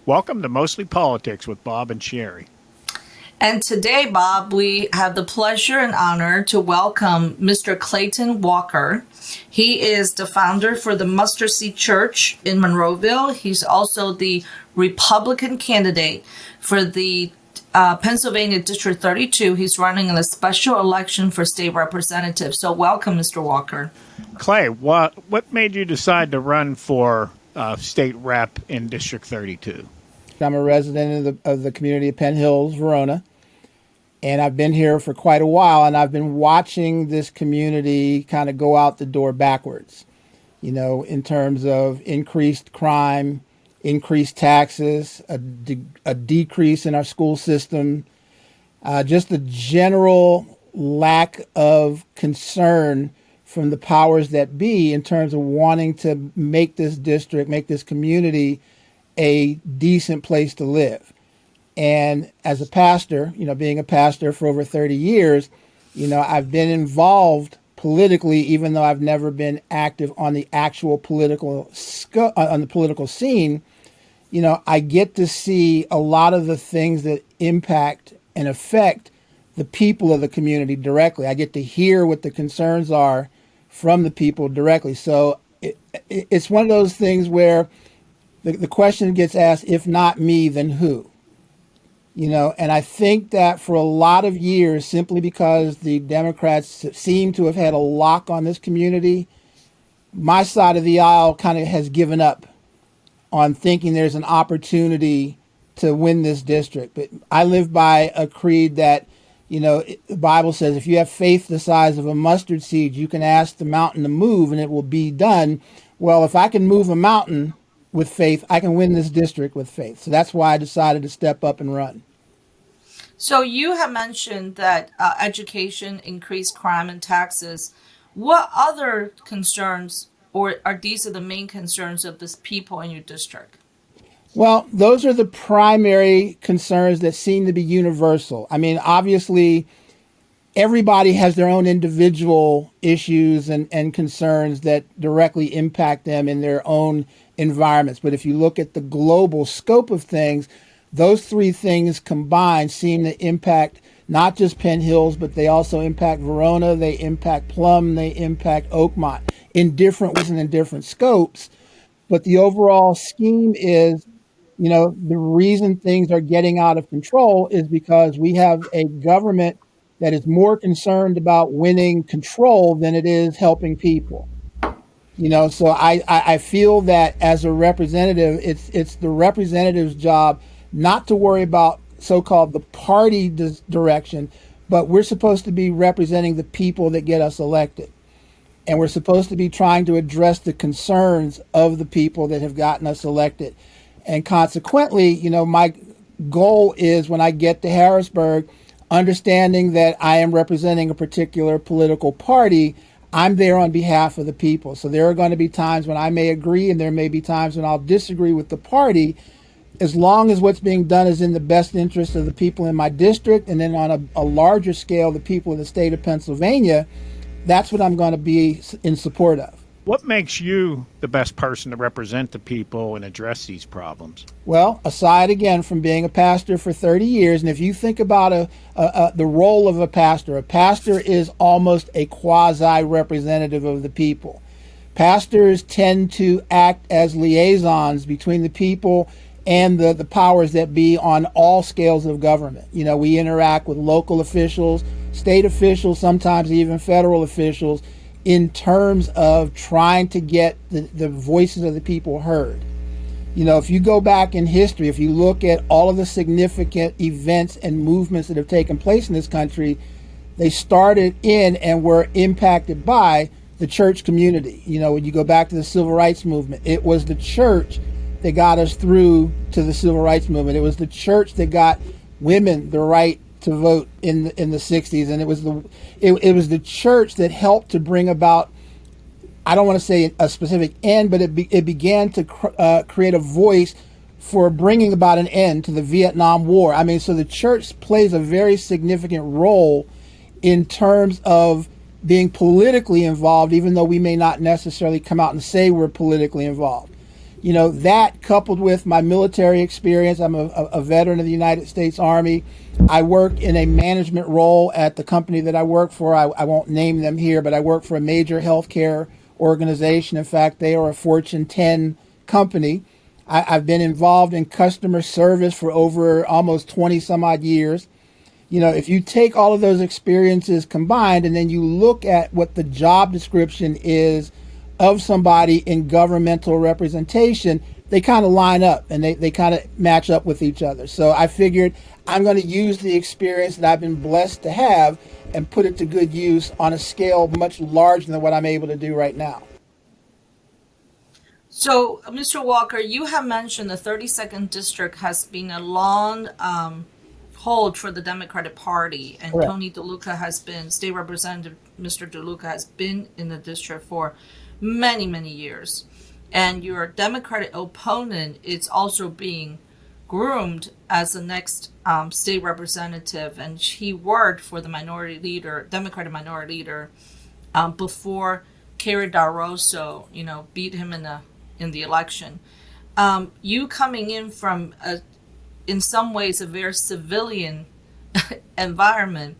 Welcome to Mostly Politics with Bob and Sherry. And today, Bob, we have the pleasure and honor to welcome Mr. Clayton Walker. He is the founder for the Mustard Seed Church in Monroeville. He's also the Republican candidate for the Pennsylvania District 32. He's running in a special election for state representative. So welcome, Mr. Walker. Clay, what made you decide to run for state rep in District 32? I'm a resident of the community of Penn Hills, Verona, and I've been here for quite a while, and I've been watching this community kind of go out the door backwards, in terms of increased crime, increased taxes, a decrease in our school system, just a general lack of concern from the powers that be in terms of wanting to make this district, make this community a decent place to live. And as a pastor, being a pastor for over 30 years, I've been involved politically, even though I've never been active on the actual political scene. I get to see a lot of the things that impact and affect the people of the community directly. I get to hear what the concerns are from the people directly. So it's one of those things where the question gets asked, if not me, then who? And I think that for a lot of years, simply because the Democrats seem to have had a lock on this community, my side of the aisle kind of has given up on thinking there's an opportunity to win this district. But I live by a creed that, the Bible says if you have faith the size of a mustard seed, you can ask the mountain to move and it will be done. Well, if I can move a mountain with faith, I can win this district with faith. So that's why I decided to step up and run. So you have mentioned that education, increased crime, and taxes. What other concerns, or are these the main concerns of this people in your district? Well, those are the primary concerns that seem to be universal. I mean, obviously, everybody has their own individual issues and concerns that directly impact them in their own environments. But if you look at the global scope of things, those three things combined seem to impact not just Penn Hills, but they also impact Verona, they impact Plum, they impact Oakmont in different ways and in different scopes. But the overall scheme is, the reason things are getting out of control is because we have a government that is more concerned about winning control than it is helping people. So I feel that as a representative, it's the representative's job not to worry about so-called the party direction, but we're supposed to be representing the people that get us elected. And we're supposed to be trying to address the concerns of the people that have gotten us elected. And consequently, my goal is when I get to Harrisburg, understanding that I am representing a particular political party, I'm there on behalf of the people. So there are going to be times when I may agree and there may be times when I'll disagree with the party, as long as what's being done is in the best interest of the people in my district, and then on a larger scale, the people of the state of Pennsylvania. That's what I'm going to be in support of. What makes you the best person to represent the people and address these problems? Well, aside again from being a pastor for 30 years, and if you think about the role of a pastor is almost a quasi-representative of the people. Pastors tend to act as liaisons between the people and the powers that be on all scales of government. We interact with local officials, state officials, sometimes even federal officials, in terms of trying to get the voices of the people heard. If you go back in history, if you look at all of the significant events and movements that have taken place in this country, they started in and were impacted by the church community. When you go back to the civil rights movement, it was the church that got us through to the civil rights movement. It was the church that got women the right to vote in the 60s, and it was the church that helped to bring about, I don't want to say a specific end, but it began to create a voice for bringing about an end to the Vietnam War. I mean, so the church plays a very significant role in terms of being politically involved, even though we may not necessarily come out and say we're politically involved. That coupled with my military experience, I'm a veteran of the United States Army. I work in a management role at the company that I work for. I won't name them here, but I work for a major healthcare organization. In fact, they are a Fortune 10 company. I've been involved in customer service for over almost 20 some odd years. If you take all of those experiences combined and then you look at what the job description is of somebody in governmental representation, they kind of line up and they kind of match up with each other. So I figured I'm going to use the experience that I've been blessed to have and put it to good use on a scale much larger than what I'm able to do right now. So, Mr. Walker, you have mentioned the 32nd district has been a long hold for the Democratic Party, and Correct. Tony Deluca has been, State Representative Mr. Deluca has been in the district for many, many years. And your Democratic opponent is also being groomed as the next state representative, and he worked for the minority leader, Democratic minority leader, before Kerry Darroso, beat him in the election. You coming in from in some ways a very civilian environment.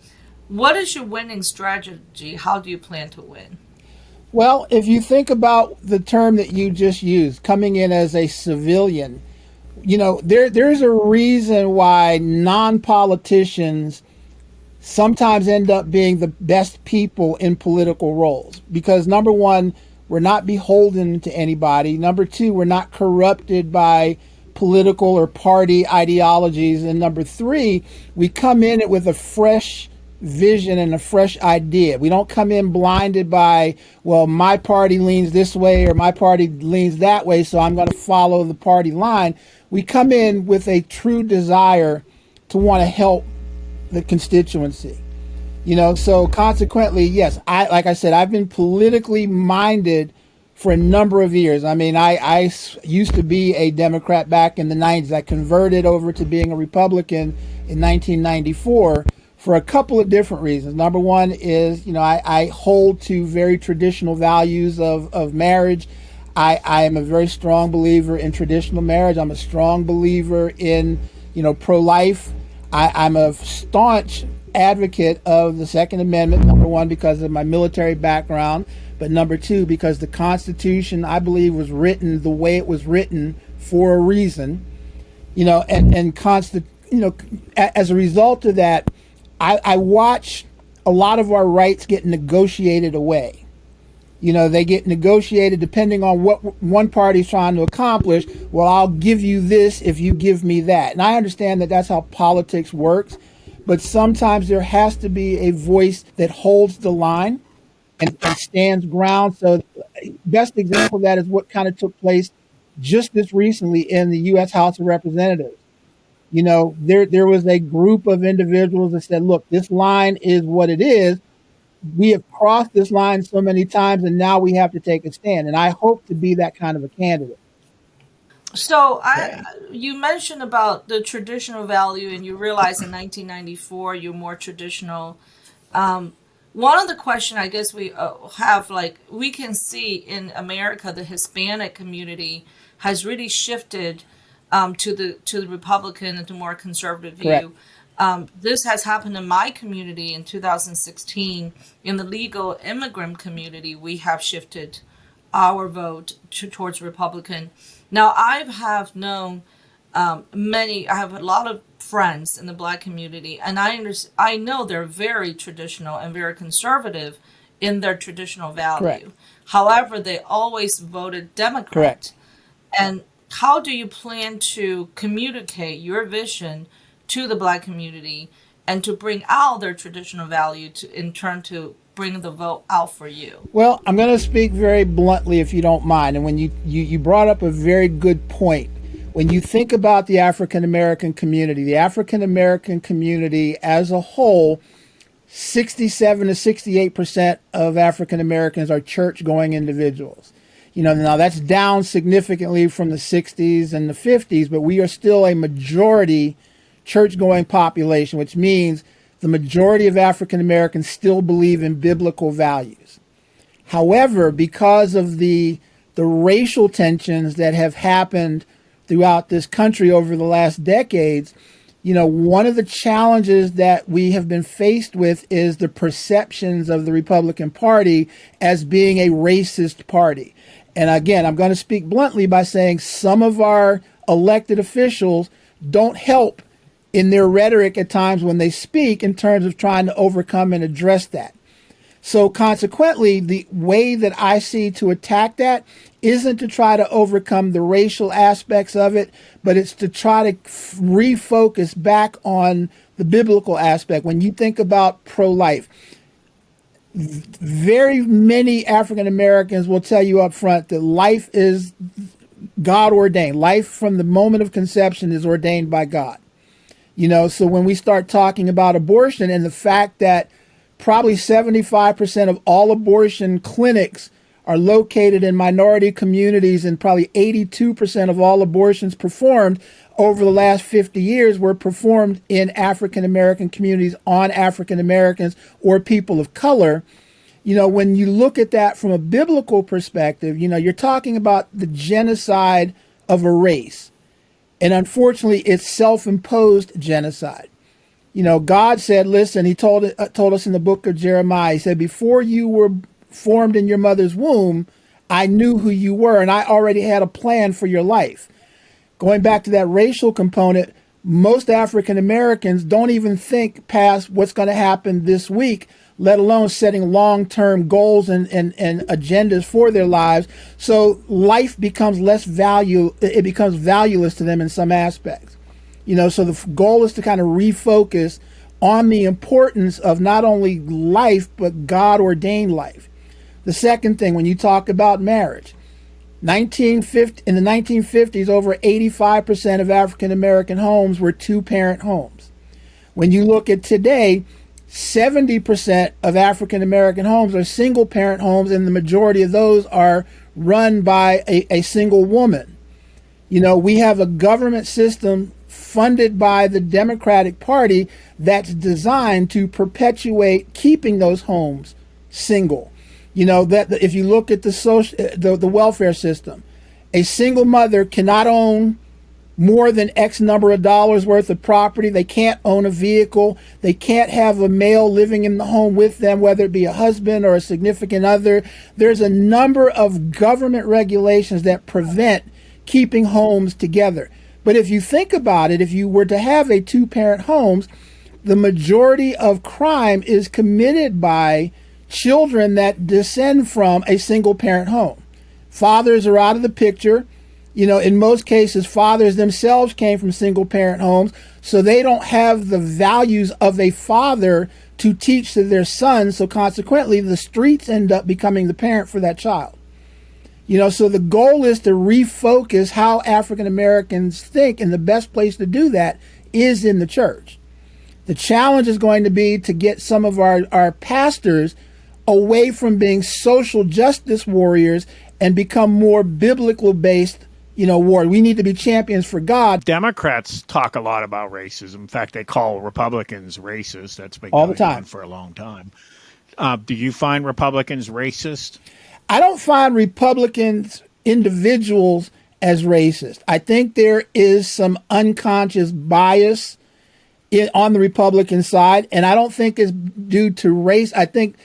What is your winning strategy? How do you plan to win? Well, if you think about the term that you just used, coming in as a civilian, there's a reason why non-politicians sometimes end up being the best people in political roles. Because number one, we're not beholden to anybody. Number two, we're not corrupted by political or party ideologies. And number three, we come in it with a fresh vision and a fresh idea. We don't come in blinded by, well, my party leans this way or my party leans that way, so I'm going to follow the party line. We come in with a true desire to want to help the constituency. So consequently, yes, like I said, I've been politically minded for a number of years. I mean, I used to be a Democrat back in the 90s. I converted over to being a Republican in 1994 for a couple of different reasons. Number one is, I hold to very traditional values of marriage. I am a very strong believer in traditional marriage. I'm a strong believer in, pro-life. I'm a staunch advocate of the Second Amendment, number one, because of my military background, but number two, because the Constitution, I believe, was written the way it was written for a reason, as a result of that, I watch a lot of our rights get negotiated away. They get negotiated depending on what one party's trying to accomplish. Well, I'll give you this if you give me that. And I understand that that's how politics works. But sometimes there has to be a voice that holds the line and stands ground. So best example of that is what kind of took place just this recently in the U.S. House of Representatives. There was a group of individuals that said, look, this line is what it is. We have crossed this line so many times, and now we have to take a stand. And I hope to be that kind of a candidate. So you mentioned about the traditional value, and you realize in 1994 you're more traditional. One of the questions I guess we have, we can see in America, the Hispanic community has really shifted to the Republican and to more conservative view. This has happened in my community in 2016. In the legal immigrant community, we have shifted our vote towards Republican. Now, I have known I have a lot of friends in the Black community, and I know they're very traditional and very conservative in their traditional value. Correct. However, they always voted Democrat. Correct. And how do you plan to communicate your vision to the Black community and to bring out their traditional value in turn to bring the vote out for you? Well, I'm going to speak very bluntly, if you don't mind. And when you brought up a very good point. When you think about the African American community as a whole, 67 to 68% of African Americans are church-going individuals. Now that's down significantly from the 60s and the 50s, but we are still a majority church-going population, which means the majority of African Americans still believe in biblical values. However, because of the the racial tensions that have happened throughout this country over the last decades, one of the challenges that we have been faced with is the perceptions of the Republican Party as being a racist party. And again, I'm going to speak bluntly by saying some of our elected officials don't help in their rhetoric at times when they speak in terms of trying to overcome and address that. So consequently, the way that I see to attack that isn't to try to overcome the racial aspects of it, but it's to try to refocus back on the biblical aspect. When you think about pro-life, very many African Americans will tell you up front that life is God ordained. Life from the moment of conception is ordained by God. So when we start talking about abortion and the fact that probably 75% of all abortion clinics are located in minority communities, and probably 82% of all abortions performed over the last 50 years were performed in African American communities on African Americans or people of color. When you look at that from a biblical perspective, you're talking about the genocide of a race. And unfortunately, it's self-imposed genocide. God said, listen, he told us in the book of Jeremiah, he said, before you were formed in your mother's womb, I knew who you were, and I already had a plan for your life. Going back to that racial component, most African Americans don't even think past what's going to happen this week, let alone setting long-term goals and agendas for their lives. So life becomes it becomes valueless to them in some aspects. So the goal is to kind of refocus on the importance of not only life, but God-ordained life. The second thing, when you talk about marriage, in the 1950s, over 85% of African American homes were two-parent homes. When you look at today, 70% of African American homes are single-parent homes, and the majority of those are run by a single woman. We have a government system funded by the Democratic Party that's designed to perpetuate keeping those homes single. That if you look at the welfare system, a single mother cannot own more than X number of dollars worth of property. They can't own a vehicle. They can't have a male living in the home with them, whether it be a husband or a significant other. There's a number of government regulations that prevent keeping homes together. But if you think about it, if you were to have a two-parent homes, the majority of crime is committed by children that descend from a single-parent home. Fathers are out of the picture. In most cases, fathers themselves came from single-parent homes, so they don't have the values of a father to teach to their sons. So consequently, the streets end up becoming the parent for that child. So the goal is to refocus how African Americans think, and the best place to do that is in the church. The challenge is going to be to get some of our pastors away from being social justice warriors and become more biblical based, warriors. We need to be champions for God. Democrats talk a lot about racism. In fact, they call Republicans racist. That's been all the going time on for a long time. Do you find Republicans racist? I don't find Republicans individuals as racist. I think there is some unconscious bias on the Republican side, and I don't think it's due to race. I think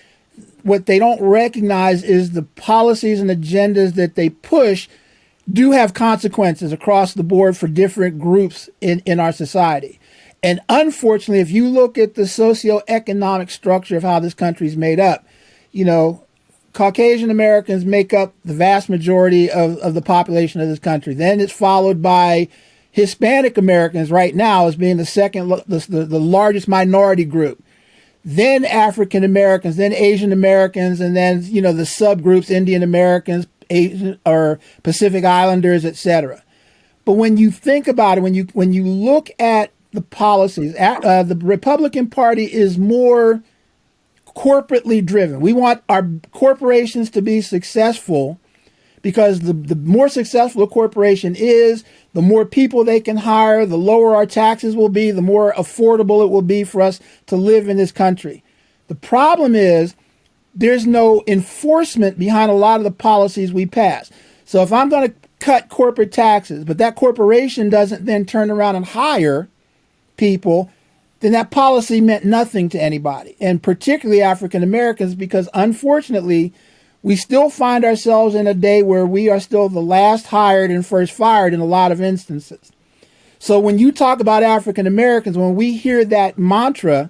what they don't recognize is the policies and agendas that they push do have consequences across the board for different groups in our society. And unfortunately, if you look at the socioeconomic structure of how this country is made up, Caucasian Americans make up the vast majority of the population of this country. Then it's followed by Hispanic Americans right now as being the largest minority group. Then African Americans, then Asian Americans, and then, the subgroups, Indian Americans, Asian or Pacific Islanders, etc. But when you think about it, when you look at the policies, the Republican Party is more corporately driven. We want our corporations to be successful because the more successful a corporation is, the more people they can hire, the lower our taxes will be, the more affordable it will be for us to live in this country. The problem is there's no enforcement behind a lot of the policies we pass. So if I'm going to cut corporate taxes, but that corporation doesn't then turn around and hire people, then that policy meant nothing to anybody, and particularly African Americans, because unfortunately, we still find ourselves in a day where we are still the last hired and first fired in a lot of instances. So when you talk about African Americans, when we hear that mantra,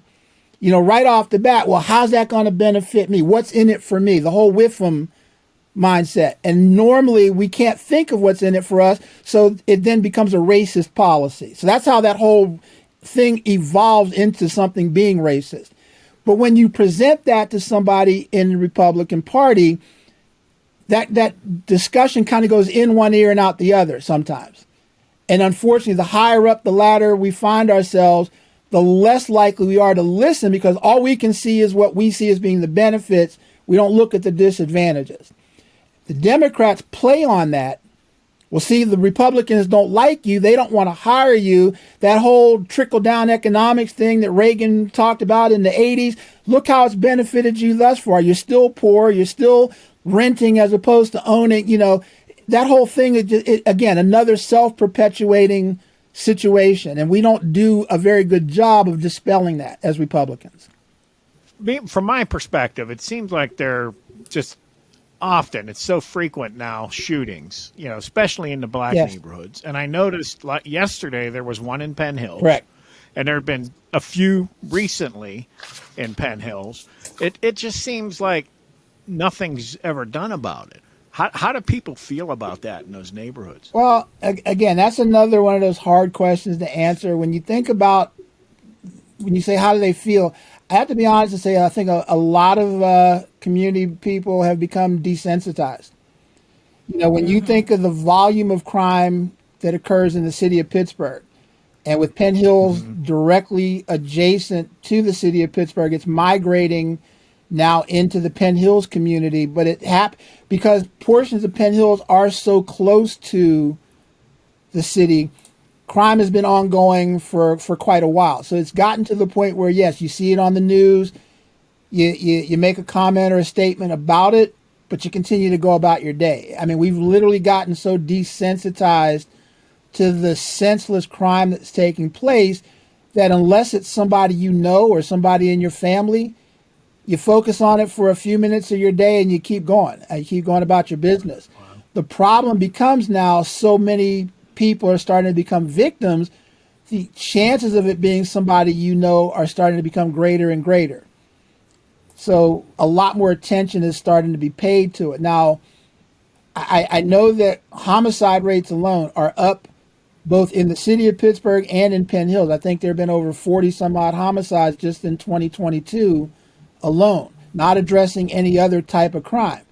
right off the bat, well, how's that going to benefit me? What's in it for me? The whole WIFM mindset. And normally we can't think of what's in it for us, so it then becomes a racist policy. So that's how that whole thing evolves into something being racist. But when you present that to somebody in the Republican Party, that discussion kind of goes in one ear and out the other sometimes. And unfortunately, the higher up the ladder we find ourselves, the less likely we are to listen, because all we can see is what we see as being the benefits. We don't look at the disadvantages. The Democrats play on that. Well, see, the Republicans don't like you. They don't want to hire you. That whole trickle-down economics thing that Reagan talked about in the 80s, look how it's benefited you thus far. You're still poor. You're still renting as opposed to owning. That whole thing is, again, another self-perpetuating situation. And we don't do a very good job of dispelling that as Republicans. From my perspective, it seems like they're just often, it's so frequent now, shootings, especially in the black neighborhoods. And I noticed yesterday there was one in Penn Hills. Correct. And there have been a few recently in Penn Hills. It just seems like nothing's ever done about it. How do people feel about that in those neighborhoods? Well, again, that's another one of those hard questions to answer. When you think about, when you say, how do they feel? I have to be honest and say, I think a lot of community people have become desensitized. When you think of the volume of crime that occurs in the city of Pittsburgh, and with Penn Hills directly adjacent to the city of Pittsburgh, it's migrating now into the Penn Hills community, but it happened because portions of Penn Hills are so close to the city. Crime has been ongoing for quite a while. So it's gotten to the point where, yes, you see it on the news, you make a comment or a statement about it, but you continue to go about your day. I mean, we've literally gotten so desensitized to the senseless crime that's taking place that unless it's somebody you know or somebody in your family, you focus on it for a few minutes of your day and you keep going. You keep going about your business. Wow. The problem becomes now so many people are starting to become victims. The chances of it being somebody you know are starting to become greater and greater. So a lot more attention is starting to be paid to it. Now, I know that homicide rates alone are up both in the city of Pittsburgh and in Penn Hills. I think there have been over 40 some odd homicides just in 2022 alone, not addressing any other type of crime.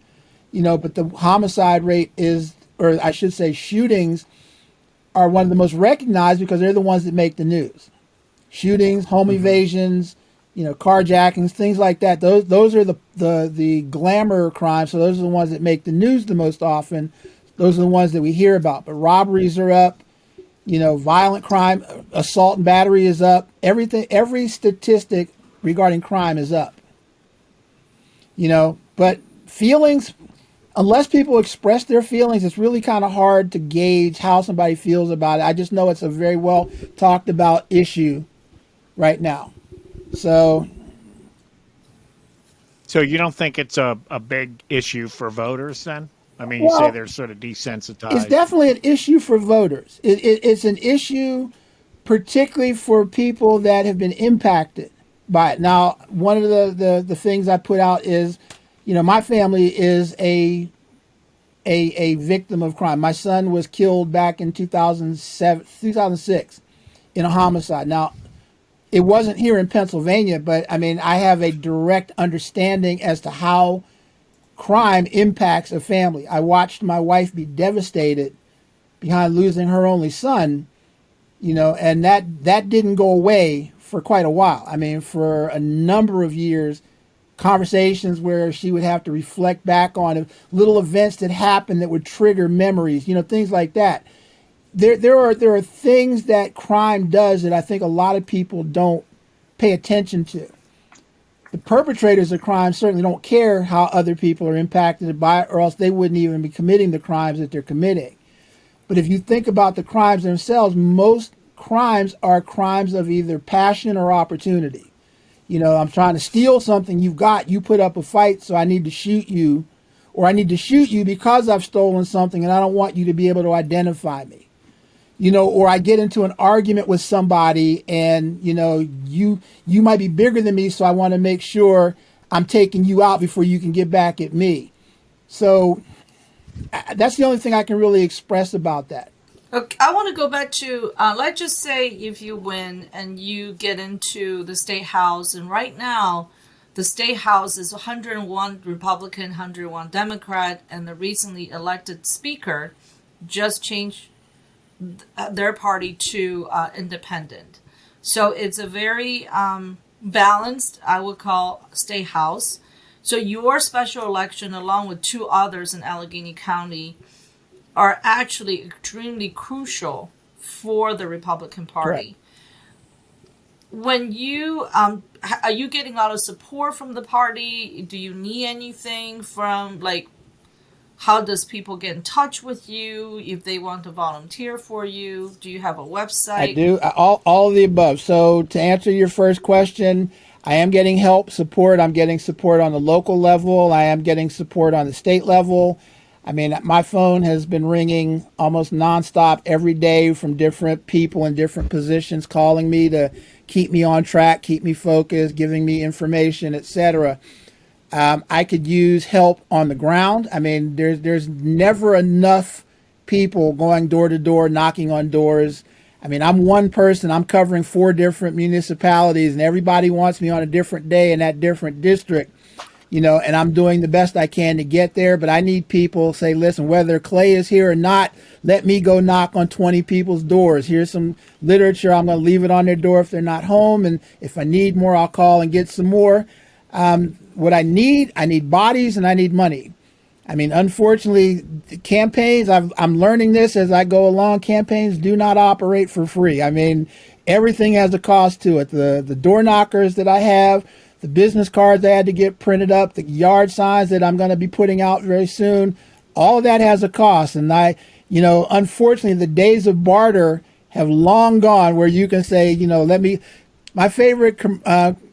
But the homicide rate is, or I should say shootings, are one of the most recognized because they're the ones that make the news. Shootings, home evasions, carjackings, things like that. Those are the glamour crimes. So those are the ones that make the news the most often. Those are the ones that we hear about. But robberies are up. Violent crime, assault and battery is up. Every statistic regarding crime is up. But feelings, unless people express their feelings, it's really kind of hard to gauge how somebody feels about it. I just know it's a very well talked about issue right now. So you don't think it's a big issue for voters then? I mean, you say they're sort of desensitized. It's definitely an issue for voters. It's an issue particularly for people that have been impacted by it. Now, one of the things I put out is, my family is a victim of crime. My son was killed back in 2006 in a homicide. Now, it wasn't here in Pennsylvania, but I mean, I have a direct understanding as to how crime impacts a family. I watched my wife be devastated behind losing her only son, and that didn't go away for quite a while. I mean, for a number of years, conversations where she would have to reflect back on little events that happened that would trigger memories, things like that. There are things that crime does that I think a lot of people don't pay attention to. The perpetrators of crime certainly don't care how other people are impacted by it, or else they wouldn't even be committing the crimes that they're committing. But if you think about the crimes themselves, most crimes are crimes of either passion or opportunity. You know, I'm trying to steal something you've got, you put up a fight, so I need to shoot you, or I need to shoot you because I've stolen something and I don't want you to be able to identify me. You know, or I get into an argument with somebody and, you know, you might be bigger than me, so I want to make sure I'm taking you out before you can get back at me. So that's the only thing I can really express about that. Okay, I want to go back to, let's just say if you win and you get into the state house, and right now the state house is 101 Republican, 101 Democrat, and the recently elected speaker just changed their party to independent. So it's a very balanced, I would call, state house. So your special election, along with two others in Allegheny County, are actually extremely crucial for the Republican Party. Correct. When you are you getting a lot of support from the party? Do you need anything from, like, how does people get in touch with you if they want to volunteer for you? Do you have a website? I do. All of the above. So to answer your first question, I am getting help, support. I'm getting support on the local level. I am getting support on the state level. I mean, my phone has been ringing almost nonstop every day from different people in different positions calling me to keep me on track, keep me focused, giving me information, etc. I could use help on the ground. I mean, there's never enough people going door to door, knocking on doors. I mean, I'm one person. I'm covering 4 different municipalities, and everybody wants me on a different day in that different district, you know, and I'm doing the best I can to get there. But I need people say, listen, whether Clay is here or not, let me go knock on 20 people's doors. Here's some literature. I'm going to leave it on their door if they're not home. And if I need more, I'll call and get some more. What I need bodies and I need money. I mean, unfortunately, campaigns, I'm learning this as I go along. Campaigns do not operate for free. I mean, everything has a cost to it. The door knockers that I have, the business cards I had to get printed up, the yard signs that I'm going to be putting out very soon, all of that has a cost. And unfortunately, the days of barter have long gone where you can say, my favorite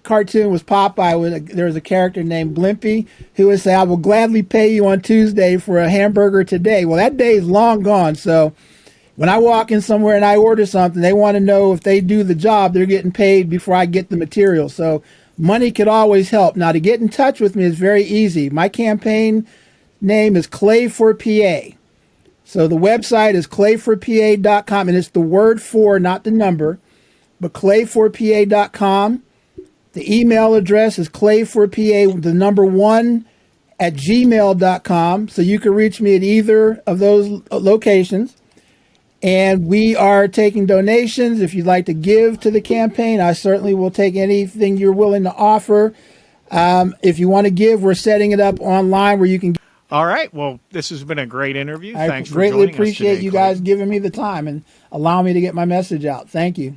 cartoon was Popeye. There was a character named Blimpy who would say, I will gladly pay you on Tuesday for a hamburger today. Well, that day is long gone. So when I walk in somewhere and I order something, they want to know if they do the job, they're getting paid before I get the material. So money could always help. Now, to get in touch with me is very easy. My campaign name is Clay for PA. So the website is clayforpa.com, and it's the word for, not the number, but clayforpa.com. The email address is clayforpa, the number 1, at gmail.com. So you can reach me at either of those locations. And we are taking donations. If you'd like to give to the campaign, I certainly will take anything you're willing to offer. If you want to give, we're setting it up online where you can. All right. Well, this has been a great interview. Thanks for joining us. I greatly appreciate today, you guys giving me the time and allowing me to get my message out. Thank you.